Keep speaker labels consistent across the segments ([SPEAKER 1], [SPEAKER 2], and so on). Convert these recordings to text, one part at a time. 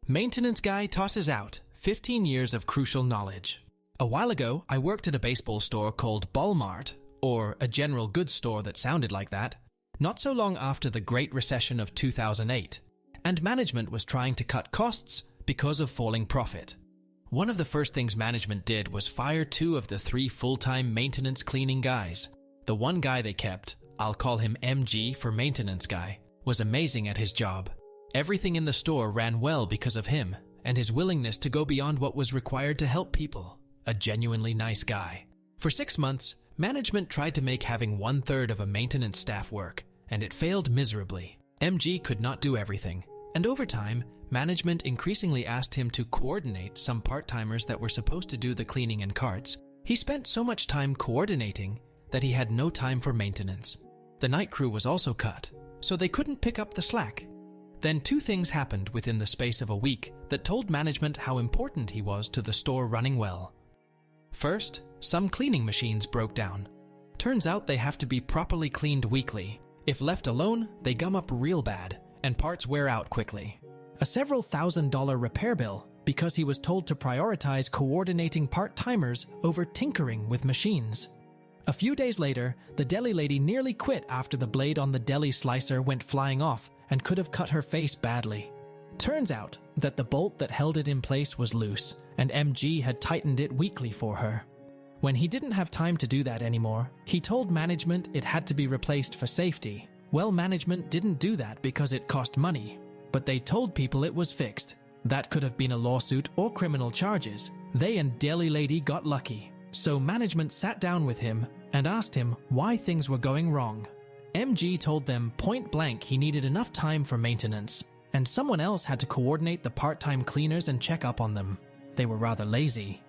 [SPEAKER 1] Maintenance guy tosses out 15 years of crucial knowledge. A while ago, I worked at a baseball store called Ballmart, or a general goods store that sounded like that, not so long after the Great Recession of 2008, and management was trying to cut costs because of falling profit. One of the first things management did was fire 2 of the 3 full-time maintenance cleaning guys. The one guy they kept, I'll call him MG for maintenance guy, was amazing at his job. Everything in the store ran well because of him and his willingness to go beyond what was required to help people. A genuinely nice guy. For 6 months, management tried to make having 1/3 of a maintenance staff work, and it failed miserably. MG could not do everything, and over time, management increasingly asked him to coordinate some part-timers that were supposed to do the cleaning and carts. He spent so much time coordinating that he had no time for maintenance. The night crew was also cut, so they couldn't pick up the slack. Then 2 things happened within the space of a week that told management how important he was to the store running well. First, some cleaning machines broke down. Turns out they have to be properly cleaned weekly. If left alone, they gum up real bad, and parts wear out quickly. A several $1,000 repair bill because he was told to prioritize coordinating part-timers over tinkering with machines. A few days later, the deli lady nearly quit after the blade on the deli slicer went flying off and could have cut her face badly. Turns out that the bolt that held it in place was loose, and MG had tightened it weekly for her. When he didn't have time to do that anymore, he told management it had to be replaced for safety. Well, management didn't do that because it cost money, but they told people it was fixed. That could have been a lawsuit or criminal charges. They and deli lady got lucky. So management sat down with him and asked him why things were going wrong. MG told them point blank he needed enough time for maintenance, and someone else had to coordinate the part-time cleaners and check up on them. They were rather lazy.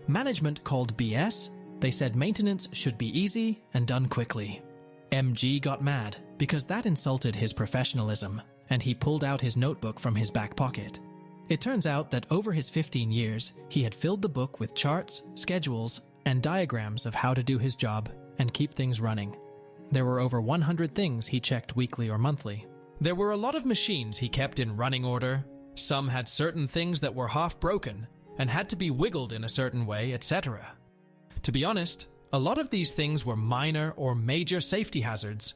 [SPEAKER 1] Management called BS. They said maintenance should be easy and done quickly. MG got mad because that insulted his professionalism, and he pulled out his notebook from his back pocket. It turns out that over his 15 years, he had filled the book with charts, schedules, and diagrams of how to do his job and keep things running. There were over 100 things he checked weekly or monthly. There were a lot of machines he kept in running order. Some had certain things that were half broken and had to be wiggled in a certain way, etc. To be honest, a lot of these things were minor or major safety hazards.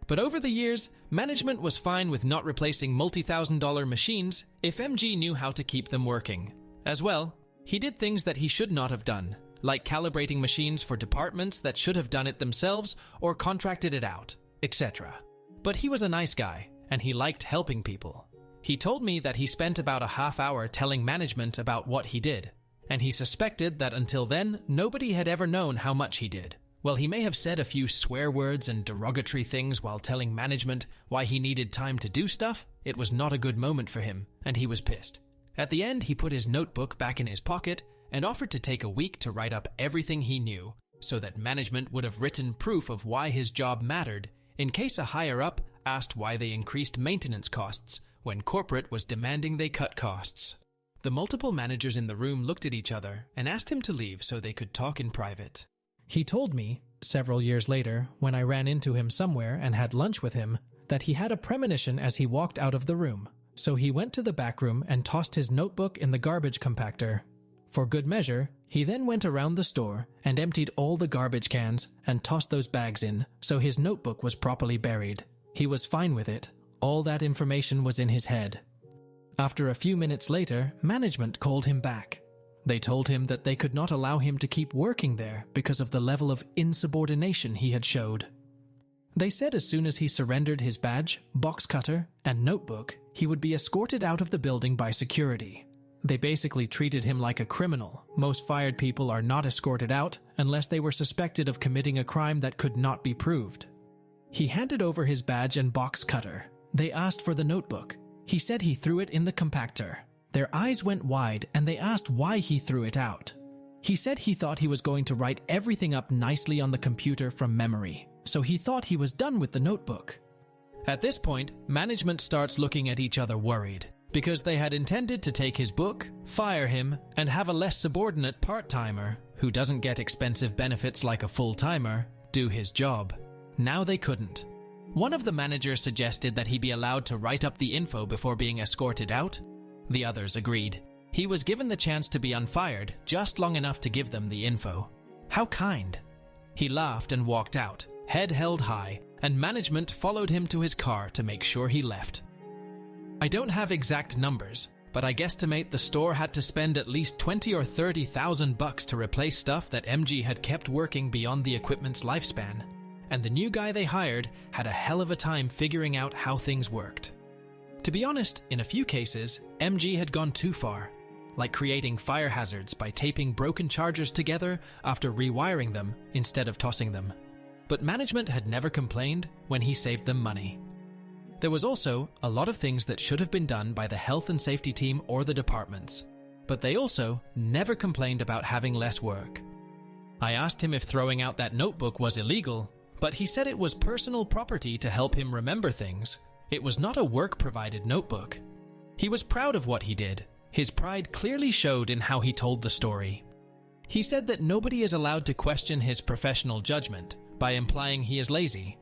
[SPEAKER 1] But over the years, management was fine with not replacing multi-$1,000 machines if MG knew how to keep them working. As well, he did things that he should not have done, like calibrating machines for departments that should have done it themselves or contracted it out, etc. But he was a nice guy, and he liked helping people. He told me that he spent about a half hour telling management about what he did, and he suspected that until then, nobody had ever known how much he did. Well, he may have said a few swear words and derogatory things while telling management why he needed time to do stuff. It was not a good moment for him, and he was pissed. At the end, he put his notebook back in his pocket and offered to take a week to write up everything he knew so that management would have written proof of why his job mattered in case a higher-up asked why they increased maintenance costs when corporate was demanding they cut costs. The multiple managers in the room looked at each other and asked him to leave so they could talk in private. He told me, several years later, when I ran into him somewhere and had lunch with him, that he had a premonition as he walked out of the room, so he went to the back room and tossed his notebook in the garbage compactor. For good measure, he then went around the store and emptied all the garbage cans and tossed those bags in, so his notebook was properly buried. He was fine with it. All that information was in his head. After a few minutes later, management called him back. They told him that they could not allow him to keep working there because of the level of insubordination he had showed. They said as soon as he surrendered his badge, box cutter, and notebook, he would be escorted out of the building by security. They basically treated him like a criminal. Most fired people are not escorted out unless they were suspected of committing a crime that could not be proved. He handed over his badge and box cutter. They asked for the notebook. He said he threw it in the compactor. Their eyes went wide and they asked why he threw it out. He said he thought he was going to write everything up nicely on the computer from memory, so he thought he was done with the notebook. At this point, management starts looking at each other worried, because they had intended to take his book, fire him, and have a less subordinate part-timer, who doesn't get expensive benefits like a full-timer, do his job. Now they couldn't. One of the managers suggested that he be allowed to write up the info before being escorted out. The others agreed. He was given the chance to be unfired just long enough to give them the info. How kind. He laughed and walked out, head held high, and management followed him to his car to make sure he left. I don't have exact numbers, but I guesstimate the store had to spend at least $20,000 or $30,000 to replace stuff that MG had kept working beyond the equipment's lifespan, and the new guy they hired had a hell of a time figuring out how things worked. To be honest, in a few cases, MG had gone too far, like creating fire hazards by taping broken chargers together after rewiring them instead of tossing them. But management had never complained when he saved them money. There was also a lot of things that should have been done by the health and safety team or the departments, but they also never complained about having less work. I asked him if throwing out that notebook was illegal, but he said it was personal property to help him remember things. It was not a work-provided notebook. He was proud of what he did. His pride clearly showed in how he told the story. He said that nobody is allowed to question his professional judgment by implying he is lazy.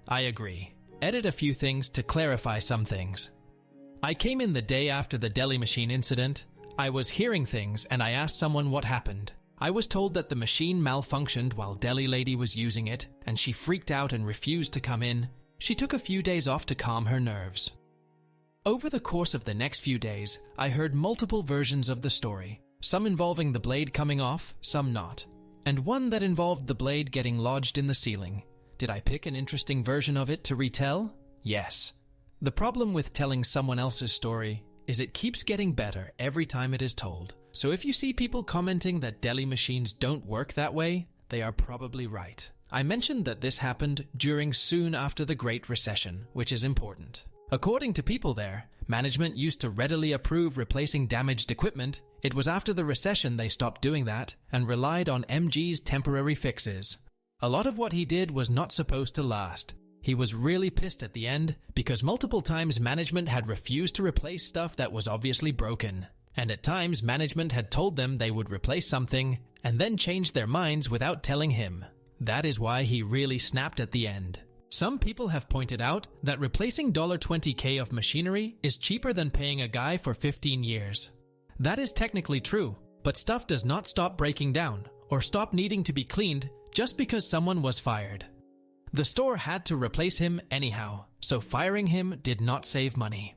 [SPEAKER 1] I agree. Edit a few things to clarify some things. I came in the day after the deli machine incident. I was hearing things and I asked someone what happened. I was told that the machine malfunctioned while Deli Lady was using it, and she freaked out and refused to come in. She took a few days off to calm her nerves. Over the course of the next few days, I heard multiple versions of the story, some involving the blade coming off, some not, and one that involved the blade getting lodged in the ceiling. Did I pick an interesting version of it to retell? Yes. The problem with telling someone else's story is it keeps getting better every time it is told. So if you see people commenting that deli machines don't work that way, they are probably right. I mentioned that this happened soon after the Great Recession, which is important. According to people there, management used to readily approve replacing damaged equipment. It was after the recession they stopped doing that and relied on MG's temporary fixes. A lot of what he did was not supposed to last. He was really pissed at the end because multiple times management had refused to replace stuff that was obviously broken. And at times management had told them they would replace something and then changed their minds without telling him. That is why he really snapped at the end. Some people have pointed out that replacing $20K of machinery is cheaper than paying a guy for 15 years. That is technically true, but stuff does not stop breaking down or stop needing to be cleaned just because someone was fired. The store had to replace him anyhow, so firing him did not save money.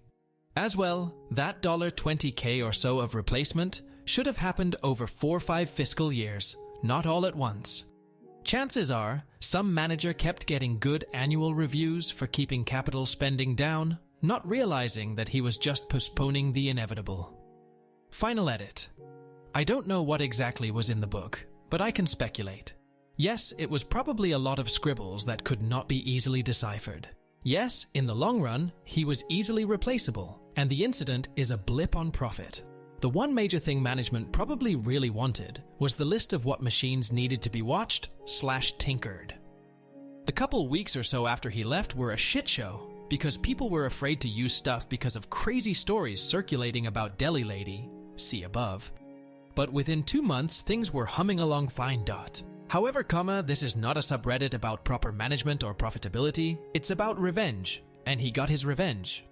[SPEAKER 1] As well, that $20K or so of replacement should have happened over 4 or 5 fiscal years, not all at once. Chances are, some manager kept getting good annual reviews for keeping capital spending down, not realizing that he was just postponing the inevitable. Final edit. I don't know what exactly was in the book, but I can speculate. Yes, it was probably a lot of scribbles that could not be easily deciphered. Yes, in the long run, he was easily replaceable, and the incident is a blip on profit. The one major thing management probably really wanted was the list of what machines needed to be watched/tinkered. The couple weeks or so after he left were a shit show because people were afraid to use stuff because of crazy stories circulating about Deli Lady, see above. But within 2 months, things were humming along fine. However, this is not a subreddit about proper management or profitability. It's about revenge, and he got his revenge.